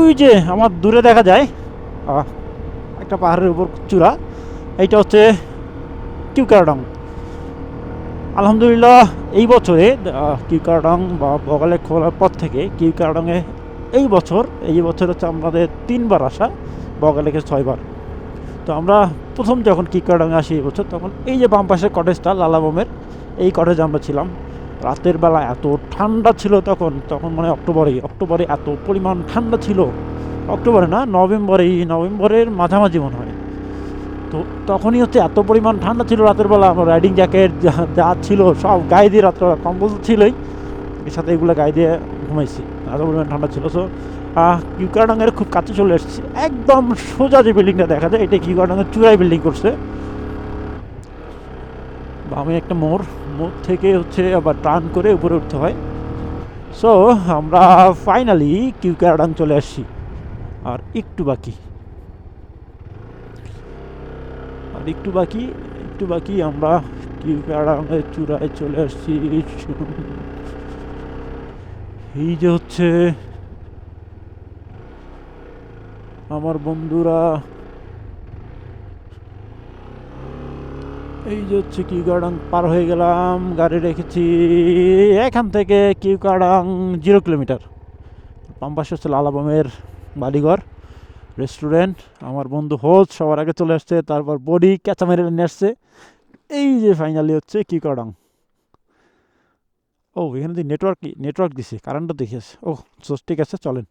ওই যে আমার দূরে দেখা যায় একটা পাহাড়ের উপর চূড়া, এইটা হচ্ছে কিউকারডং। আলহামদুলিল্লাহ এই বছরে কিউকারডং বা বগালে খোলার পর থেকে কিউকারডংয়ে এই বছর হচ্ছে আমাদের 3বার আসা, বগালেকে 6বার। তো আমরা প্রথম যখন কিউকারডংয়ে আসি এই বছর, তখন এই যে বাম পাশের কটেজটা লালাবমের, এই কটেজে আমরা ছিলাম। রাতের বেলা এত ঠান্ডা ছিল তখন মানে অক্টোবরে এত পরিমাণ ঠান্ডা ছিল। অক্টোবরে না, নভেম্বরের মাঝামাঝি মনে হয়। তো তখনই হচ্ছে এত পরিমাণ ঠান্ডা ছিল রাতের বেলা, আমার রাইডিং জ্যাকেট যা ছিল সব গায়ে দিয়ে, রাত্রে কম্বল ছিলই, এর সাথে এগুলো গায়ে দিয়ে ঘুমাইছি, এত পরিমাণ ঠান্ডা ছিল। সো কিউকারডংয়ের খুব কাছে চলে এসেছি, একদম সোজা যে বিল্ডিংটা দেখা যায় এটা কিউকারডংয়ের চূড়ায় বিল্ডিং করছে। বামে একটা মোড় থেকে হচ্ছে আবার টার্ন করে উপরে উঠতে হয়। সো আমরা ফাইনালি কিউকারডং চলে আসছি, আর একটু বাকি, একটু বাকি আমরা কিউকারডংয়ের চূড়ায় চলে আসছি। এই যে হচ্ছে আমার বন্ধুরা, এই যে হচ্ছে কিউকারডং পার হয়ে গেলাম, গাড়ি রেখেছি এখান থেকে কিউকারডং 0 কিলোমিটার। বাম পাশে হচ্ছে লালাবমের বাড়িঘর, রেস্টুরেন্ট। আমার বন্ধু হোস্ট সবার আগে চলে আসছে, তারপর বডি ক্যাচা মেরে নিয়ে আসছে। এই যে ফাইনালি হচ্ছে কিউকারডং। ও এখানে নেটওয়ার্ক দিছে, কারেন্টও দেখিয়েছে। ও ঠিক আছে, চলেন।